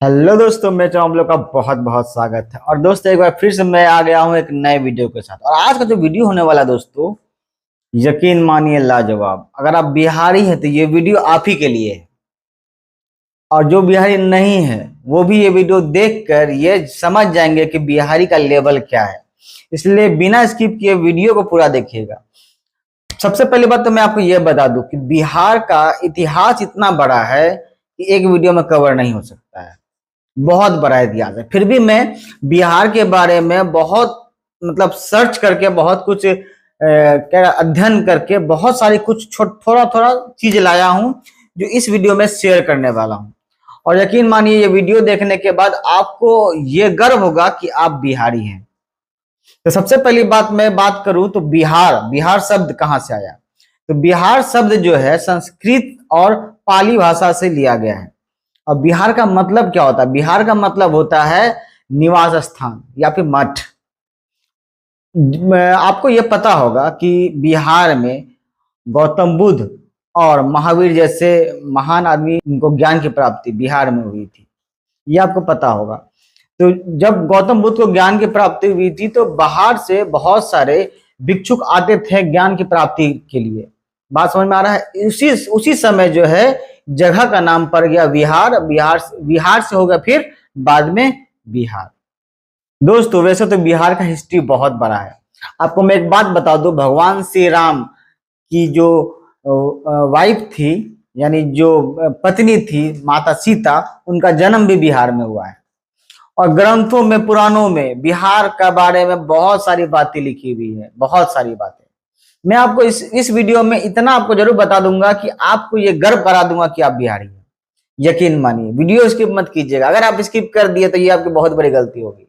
Hello दोस्तों, मेरे channel आप लोग का बहुत बहुत स्वागत है। और दोस्तों, एक बार फिर से मैं आ गया हूँ एक नए वीडियो के साथ। और आज का जो वीडियो होने वाला है दोस्तों, यकीन मानिए लाजवाब। अगर आप बिहारी हैं तो ये वीडियो आप ही के लिए है। और जो बिहारी नहीं है वो भी ये वीडियो देखकर ये समझ जाएंगे कि बिहारी का लेवल क्या है। इसलिए बिना स्किप किए वीडियो को पूरा देखिएगा। सबसे पहली बात तो मैं आपको ये बता दूं कि बिहार का इतिहास इतना बड़ा है कि एक वीडियो में कवर नहीं हो सकता है। बहुत बड़ा इतिहास है। फिर भी मैं बिहार के बारे में बहुत मतलब सर्च करके बहुत कुछ क्या अध्ययन करके बहुत सारी कुछ थोड़ा थोड़ा चीज लाया हूं जो इस वीडियो में शेयर करने वाला हूं। और यकीन मानिए ये वीडियो देखने के बाद आपको ये गर्व होगा कि आप बिहारी हैं। तो सबसे पहली बात मैं बात करूं तो बिहार बिहार शब्द कहां से आया। तो बिहार शब्द जो है संस्कृत और पाली भाषा से लिया गया है। और बिहार का मतलब क्या होता है? बिहार का मतलब होता है निवास स्थान या फिर मठ। आपको यह पता होगा कि बिहार में गौतम बुद्ध और महावीर जैसे महान आदमी को ज्ञान की प्राप्ति बिहार में हुई थी। ये आपको पता होगा। तो जब गौतम बुद्ध को ज्ञान की प्राप्ति हुई थी तो बाहर से बहुत सारे भिक्षुक आते थे ज्ञान की प्राप्ति के लिए। बात समझ में आ रहा है? उसी उसी समय जो है जगह का नाम पड़ गया बिहार। बिहार से हो गया फिर बाद में बिहार। दोस्तों, वैसे तो बिहार का हिस्ट्री बहुत बड़ा है। आपको मैं एक बात बता दूं, भगवान श्री राम की जो वाइफ थी यानी जो पत्नी थी माता सीता, उनका जन्म भी बिहार में हुआ है। और ग्रंथों में पुराणों में बिहार का बारे में बहुत सारी बातें लिखी हुई है, बहुत सारी बातें। मैं आपको इस वीडियो में इतना आपको जरूर बता दूंगा कि आपको ये गर्व करा दूंगा कि आप बिहारी हैं। यकीन मानिए, वीडियो स्किप मत कीजिएगा। अगर आप स्किप कर दिए तो ये आपकी बहुत बड़ी गलती होगी।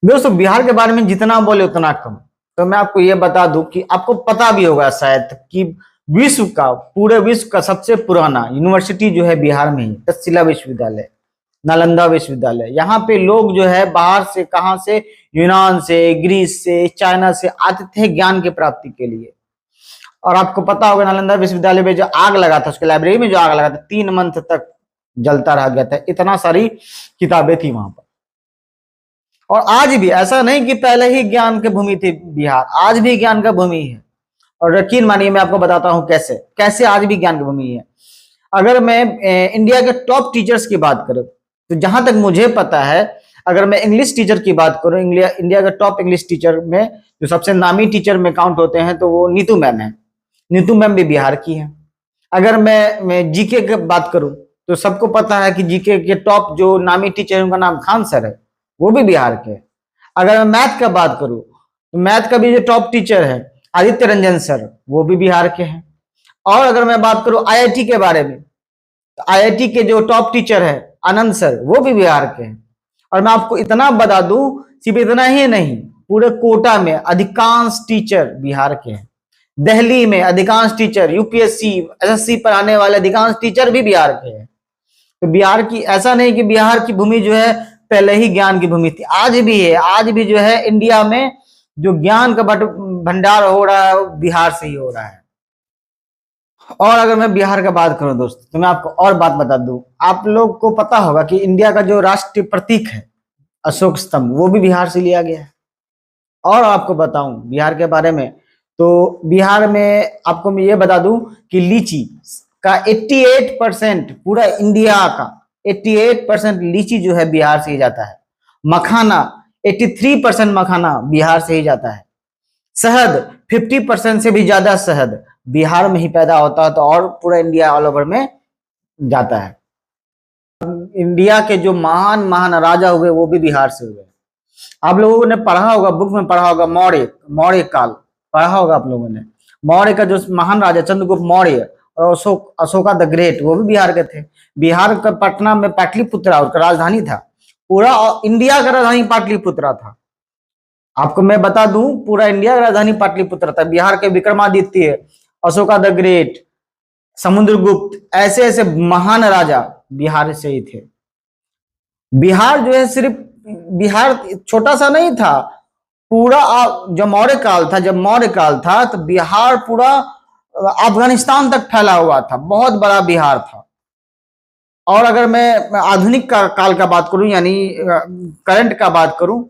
दोस्तों, बिहार के बारे में जितना बोले उतना कम। तो मैं आपको ये बता दूं कि आपको पता भी होगा शायद कि पूरे विश्व का सबसे पुराना यूनिवर्सिटी जो है बिहार में ही, तक्षशिला विश्वविद्यालय, नालंदा विश्वविद्यालय। यहाँ पे लोग जो है बाहर से, कहां से, यूनान से, ग्रीस से, चाइना से आते थे ज्ञान की प्राप्ति के लिए। और आपको पता होगा नालंदा विश्वविद्यालय में जो आग लगा था, उसके लाइब्रेरी में जो आग लगा था, 3 मंथ तक जलता रह गया था। इतना सारी किताबें थी वहां पर। और आज भी ऐसा नहीं कि पहले ही ज्ञान की भूमि थी बिहार, आज भी ज्ञान का भूमि है। और यकीन मानिए मैं आपको बताता हूं कैसे कैसे आज भी ज्ञान की भूमि है। अगर मैं इंडिया के टॉप टीचर्स की बात करूं तो जहां तक मुझे पता है, अगर मैं इंग्लिश टीचर की बात करूं, इंडिया के टॉप इंग्लिश टीचर में जो सबसे नामी टीचर में काउंट होते हैं तो वो नीतू मैम है। नीतू मैम भी बिहार की है। अगर मैं जीके की बात करूं तो सबको पता है कि जीके के टॉप जो नामी टीचर है उनका नाम खान सर है, वो भी बिहार के। अगर मैं मैथ का बात करूं तो मैथ का भी जो टॉप टीचर है आदित्य रंजन सर, वो भी बिहार के हैं। और अगर मैं बात करूं आईआईटी के बारे में तो आईआईटी के जो टॉप टीचर है आनंद सर, वो भी बिहार के हैं। और मैं आपको इतना बता दूं, सिर्फ इतना ही नहीं, पूरे कोटा में अधिकांश टीचर बिहार के हैं। दिल्ली में अधिकांश टीचर, यूपीएससी एसएससी पढ़ाने वाले अधिकांश टीचर भी बिहार के हैं। तो बिहार की, ऐसा नहीं कि बिहार की भूमि जो है पहले ही ज्ञान की भूमि थी, आज भी है। आज भी जो है इंडिया में जो ज्ञान का भंडार हो रहा है वो बिहार से ही हो रहा है। और अगर मैं बिहार का बात करूं दोस्त, तो मैं आपको और बात बता दूं, आप लोग को पता होगा कि इंडिया का जो राष्ट्रीय प्रतीक है अशोक स्तंभ, वो भी बिहार से लिया गया है। और आपको बताऊं बिहार के बारे में, तो बिहार में आपको मैं ये बता दूं कि लीची का 88% पूरा इंडिया का 88% लीची जो है बिहार से ही जाता है। मखाना 83% मखाना बिहार से ही जाता है। शहद 50% से भी ज्यादा शहद बिहार में ही पैदा होता है, तो और पूरा इंडिया ऑल ओवर में जाता है। इंडिया के जो महान महान राजा हुए वो भी बिहार से हुए। आप लोगों ने पढ़ा होगा, बुक में पढ़ा होगा, मौर्य मौर्य काल पढ़ा होगा आप लोगों ने। मौर्य का जो महान राजा चंद्रगुप्त मौर्य और अशोका द ग्रेट, वो भी बिहार के थे। बिहार का पटना में पाटलिपुत्रा उसका राजधानी था। पूरा इंडिया का राजधानी पाटलिपुत्रा था। आपको मैं बता दूं, पूरा इंडिया का राजधानी पाटलिपुत्र था। बिहार के विक्रमादित्य, अशोका द ग्रेट, समुद्रगुप्त, ऐसे ऐसे महान राजा बिहार से ही थे। बिहार जो है सिर्फ बिहार छोटा सा नहीं था। पूरा जब मौर्य काल था तो बिहार पूरा अफगानिस्तान तक फैला हुआ था। बहुत बड़ा बिहार था। और अगर मैं आधुनिक काल का बात करूं, यानी करंट का बात करूं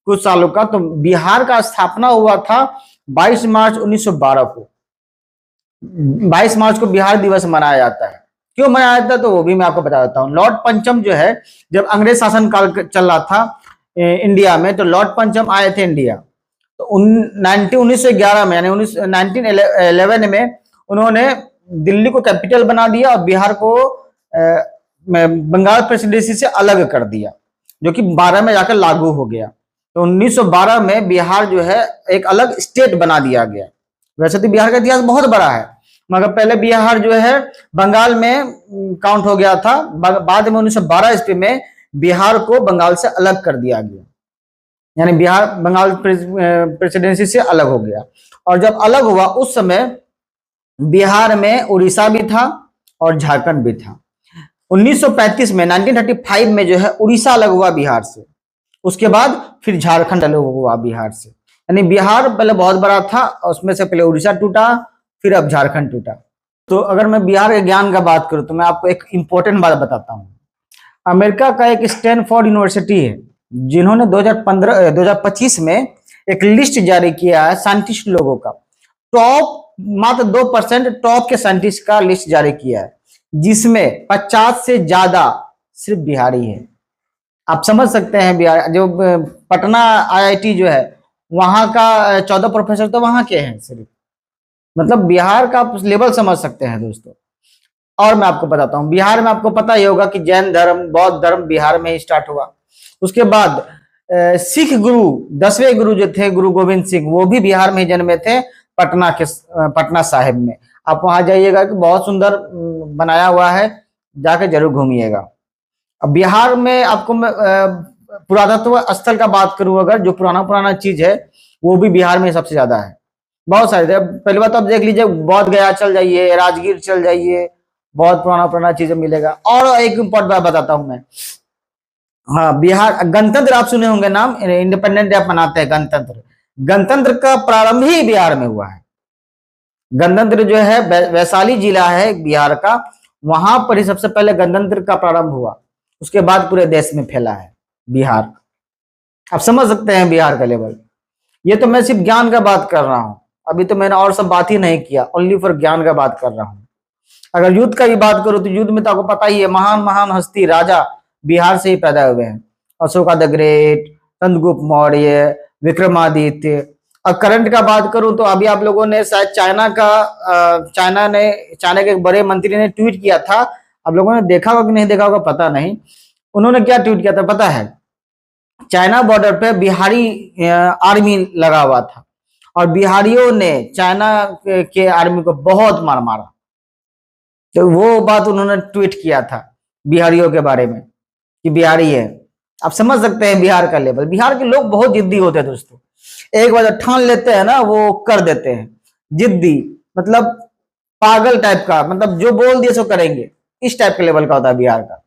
कुछ सालों का, तो बिहार का स्थापना हुआ था 22 मार्च 1912 को। 22 मार्च को बिहार दिवस मनाया जाता है। क्यों मनाया जाता है तो वो भी मैं आपको बता देता हूँ। लॉर्ड पंचम जो है, जब अंग्रेज शासन काल चल रहा था इंडिया में, तो लॉर्ड पंचम आए थे इंडिया। तो 1911 में, यानी 1911 में उन्होंने दिल्ली को कैपिटल बना दिया और बिहार को बंगाल प्रेसिडेंसी से अलग कर दिया, जो कि 12 में जाकर लागू हो गया। तो 1912 में बिहार जो है एक अलग स्टेट बना दिया गया। वैसे तो बिहार का इतिहास बहुत बड़ा है, मगर पहले बिहार जो है बंगाल में काउंट हो गया था। बाद में 1912 ईस्वी में बिहार को बंगाल से अलग कर दिया गया, यानी बिहार बंगाल प्रेसिडेंसी से अलग हो गया। और जब अलग हुआ उस समय बिहार में उड़ीसा भी था और झारखंड भी था। 1935 में 1935 में जो है उड़ीसा अलग हुआ बिहार से, उसके बाद फिर झारखंड अलग हुआ बिहार से। यानी बिहार पहले बहुत बड़ा था, उसमें से पहले उड़ीसा टूटा, फिर अब झारखंड टूटा। तो अगर मैं बिहार के ज्ञान का बात करूं तो मैं आपको एक इंपॉर्टेंट बात बताता हूं। अमेरिका का एक स्टैनफोर्ड यूनिवर्सिटी है, जिन्होंने 2025 में एक लिस्ट जारी किया है साइंटिस्ट लोगों का। टॉप मात्र 2% टॉप के साइंटिस्ट का लिस्ट जारी किया है, जिसमें 50 से ज्यादा सिर्फ बिहारी है। आप समझ सकते हैं, बिहार जो पटना आईआईटी जो है वहां का 14 प्रोफेसर तो वहां के हैं सिर्फ। मतलब बिहार का लेवल समझ सकते हैं दोस्तों। और मैं आपको बताता हूँ, बिहार में आपको पता ही होगा कि जैन धर्म, बौद्ध धर्म बिहार में ही स्टार्ट हुआ। उसके बाद सिख गुरु, 10वें गुरु जो थे गुरु गोविंद सिंह, वो भी बिहार में ही जन्मे थे, पटना साहिब में। आप वहां जाइएगा कि बहुत सुंदर बनाया हुआ है, जाके जरूर घूमिएगा। अब बिहार में आपको मैं पुरातत्व स्थल का बात करूं, अगर जो पुराना चीज है वो भी बिहार में सबसे ज्यादा है। बहुत सारे थे। पहली बात तो आप देख लीजिए, बौद्ध गया चल जाइए, राजगीर चल जाइए, बहुत पुराना चीजें मिलेगा। और एक इम्पोर्टेंट बात बताता हूं मैं, हाँ, बिहार गणतंत्र आप सुने होंगे नाम, इंडिपेंडेंट डे आप मनाते हैं गणतंत्र। गणतंत्र का प्रारंभ ही बिहार में हुआ है। गणतंत्र जो है वैशाली जिला है बिहार का, वहां पर ही सबसे पहले गणतंत्र का प्रारंभ हुआ। उसके बाद पूरे देश में फैला है बिहार। आप समझ सकते हैं बिहार का लेवल। ये तो मैं सिर्फ ज्ञान का बात कर रहा हूं, अभी तो मैंने और सब बात ही नहीं किया, ओनली फॉर ज्ञान का बात कर रहा हूं। अगर युद्ध का भी बात करूं तो युद्ध में तो आपको पता ही है, महान हस्ती राजा बिहार से ही पैदा हुए हैं। Ashoka the great, Chandragupta Maurya, Vikramaditya. और करंट का बात करूं तो अभी आप लोगों ने शायद चाइना के एक बड़े मंत्री ने ट्वीट किया था, आप लोगों ने देखा होगा कि नहीं देखा होगा पता नहीं। उन्होंने क्या ट्वीट किया था पता है? चाइना बॉर्डर पे बिहारी आर्मी लगा हुआ था और बिहारियों ने चाइना के आर्मी को बहुत मार मारा। तो वो बात उन्होंने ट्वीट किया था बिहारियों के बारे में कि बिहारी है। आप समझ सकते हैं बिहार का लेवल। बिहार के लोग बहुत जिद्दी होते हैं दोस्तों, एक बार ठान लेते हैं ना वो कर देते हैं। जिद्दी मतलब पागल टाइप का, मतलब जो बोल दिए सो करेंगे, इस टाइप के लेवल का होता है बिहार का।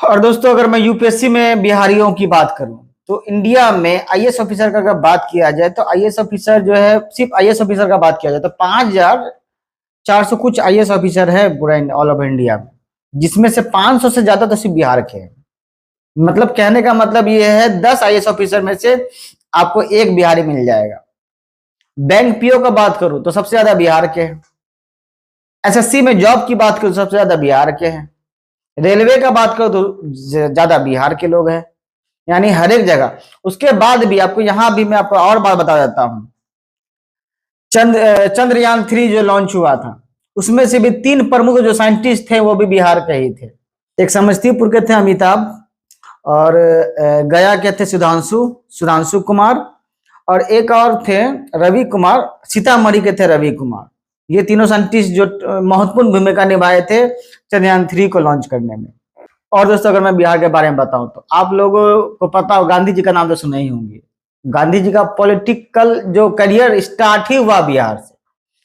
और दोस्तों अगर मैं यूपीएससी में बिहारियों की बात करूं तो इंडिया में आईएएस ऑफिसर का अगर बात किया जाए तो आईएएस ऑफिसर जो है, सिर्फ आईएएस ऑफिसर का बात किया जाए तो 5400 कुछ आईएएस ऑफिसर है पूरा ऑल ओवर इंडिया में, जिसमें से 500 से ज्यादा तो सिर्फ बिहार के हैं। मतलब कहने का मतलब ये है 10 आईएएस ऑफिसर में से आपको एक बिहारी मिल जाएगा। बैंक पीओ का बात करूं तो सबसे ज्यादा बिहार के हैं। एसएससी में जॉब की बात करूं तो सबसे ज्यादा बिहार के हैं। रेलवे का बात करो तो ज्यादा बिहार के लोग हैं, यानी हर एक जगह। उसके बाद भी आपको यहां भी मैं आपको और बात बता देता हूं, चंद्रयान 3 जो लॉन्च हुआ था उसमें से भी 3 प्रमुख जो साइंटिस्ट थे वो भी बिहार के ही थे। एक समस्तीपुर के थे अमिताभ, और गया के थे सुधांशु कुमार, और एक और थे रवि कुमार, सीतामढ़ी के थे रवि कुमार। ये तीनों साइंटिस्ट जो महत्वपूर्ण भूमिका निभाए थे चंद्रयान 3 को लॉन्च करने में। और दोस्तों अगर मैं बिहार के बारे में बताऊं तो आप लोगों को पता हो, गांधी जी का नाम तो सुने ही होंगे। गांधी जी का पॉलिटिकल जो करियर स्टार्ट ही हुआ बिहार से।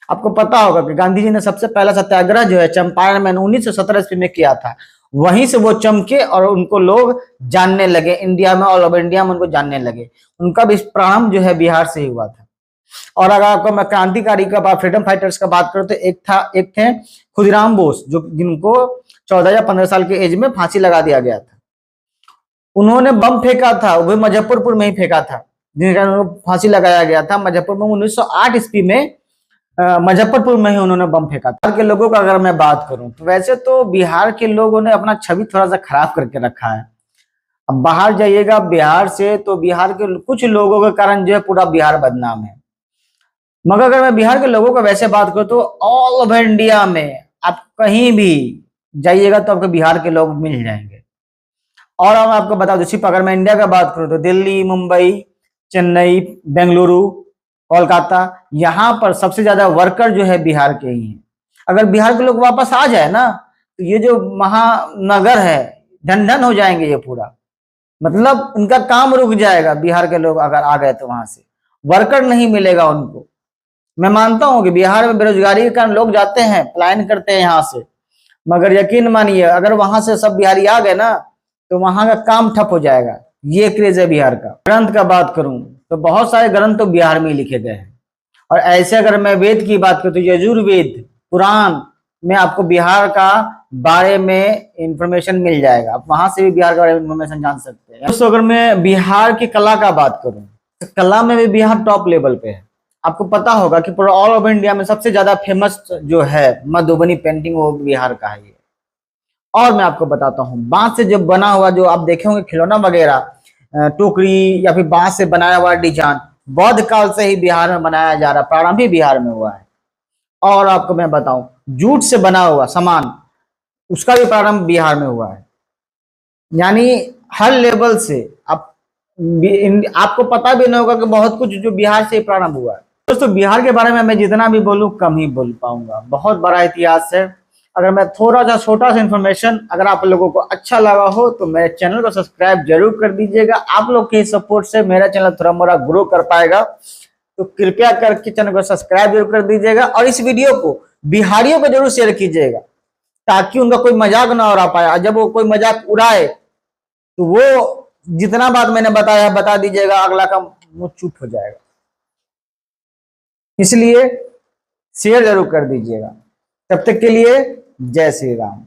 आपको पता होगा कि गांधी जी ने सबसे पहला सत्याग्रह जो है चंपारण में 1917 ईस्वी में किया था। वहीं से वो चमके और उनको लोग जानने लगे, इंडिया में, ऑल ओवर इंडिया में उनको जानने लगे। उनका भी प्रारंभ जो है बिहार से ही हुआ था। और अगर आपको मैं क्रांतिकारी का, फ्रीडम फाइटर्स का बात करूं तो एक थे खुदीराम बोस, जो जिनको 14 या 15 साल के एज में फांसी लगा दिया गया था। उन्होंने बम फेंका था, वो भी मुजफ्फरपुर में ही फेंका था, जिनका उनको फांसी लगाया गया था। मुजफ्फरपुर में 1908 ईस्वी में मुजफ्फरपुर में ही उन्होंने बम फेंका था। बिहार के लोगों का अगर मैं बात करूं तो वैसे तो बिहार के लोगों ने अपना छवि थोड़ा सा खराब करके रखा है। अब बाहर जाइएगा बिहार से तो बिहार के कुछ लोगों के कारण जो है पूरा बिहार बदनाम है। मगर अगर मैं बिहार के लोगों का वैसे बात करूं तो ऑल ओवर इंडिया में आप कहीं भी जाइएगा तो आपको बिहार के लोग मिल जाएंगे। और अब आपको बता दूं, सिर्फ अगर मैं इंडिया का बात करूं तो दिल्ली, मुंबई, चेन्नई, बेंगलुरु, कोलकाता, यहाँ पर सबसे ज्यादा वर्कर जो है बिहार के ही हैं। अगर बिहार के लोग वापस आ जाए ना तो ये जो महानगर है धन धन हो जाएंगे ये पूरा, मतलब उनका काम रुक जाएगा। बिहार के लोग अगर आ गए तो वहां से वर्कर नहीं मिलेगा उनको। मैं मानता हूं कि बिहार में बेरोजगारी के कारण लोग जाते हैं, पलायन करते हैं यहाँ से, मगर यकीन मानिए अगर वहां से सब बिहारी आ गए ना तो वहां का काम ठप हो जाएगा। ये क्रेज है बिहार का। ग्रंथ का बात करूं तो बहुत सारे ग्रंथ तो बिहार में ही लिखे गए हैं। और ऐसे अगर मैं वेद की बात करूं तो यजुर्वेद, पुराण में आपको बिहार का बारे में इंफॉर्मेशन मिल जाएगा। आप वहां से भी बिहार के बारे में इंफॉर्मेशन जान सकते हैं। दोस्तों अगर मैं बिहार की कला का बात करूं तो कला में भी बिहार टॉप लेवल पे है। आपको पता होगा कि पूरा ऑल ओवर इंडिया में सबसे ज्यादा फेमस जो है मधुबनी पेंटिंग वो बिहार का है। और मैं आपको बताता हूँ बांस से जो बना हुआ जो आप देखे होंगे खिलौना वगैरह, टोकरी या फिर बांस से बनाया हुआ डिजाइन बौद्ध काल से ही बिहार में बनाया जा रहा, प्रारंभ ही बिहार में हुआ है। और आपको मैं बताऊं जूट से बना हुआ सामान उसका भी प्रारंभ बिहार में हुआ है। यानी हर लेवल से आपको पता भी नहीं होगा कि बहुत कुछ जो बिहार से प्रारंभ हुआ है। दोस्तों बिहार के बारे में मैं जितना भी बोलूं कम ही बोल पाऊंगा, बहुत बड़ा इतिहास है। अगर मैं थोड़ा सा छोटा सा इन्फॉर्मेशन अगर आप लोगों को अच्छा लगा हो तो मेरे चैनल को सब्सक्राइब जरूर कर दीजिएगा। आप लोग के सपोर्ट से मेरा चैनल थोड़ा मोड़ा ग्रो कर पाएगा, तो कृपया करके चैनल को सब्सक्राइब जरूर कर दीजिएगा। और इस वीडियो को बिहारियों को जरूर शेयर कीजिएगा ताकि उनका कोई मजाक ना उड़ा पाए। जब वो कोई मजाक उड़ाए तो वो जितना बात मैंने बताया बता दीजिएगा, अगला का मुंह चुप हो जाएगा। इसलिए शेयर जरूर कर दीजिएगा। तब तक के लिए जय श्री राम।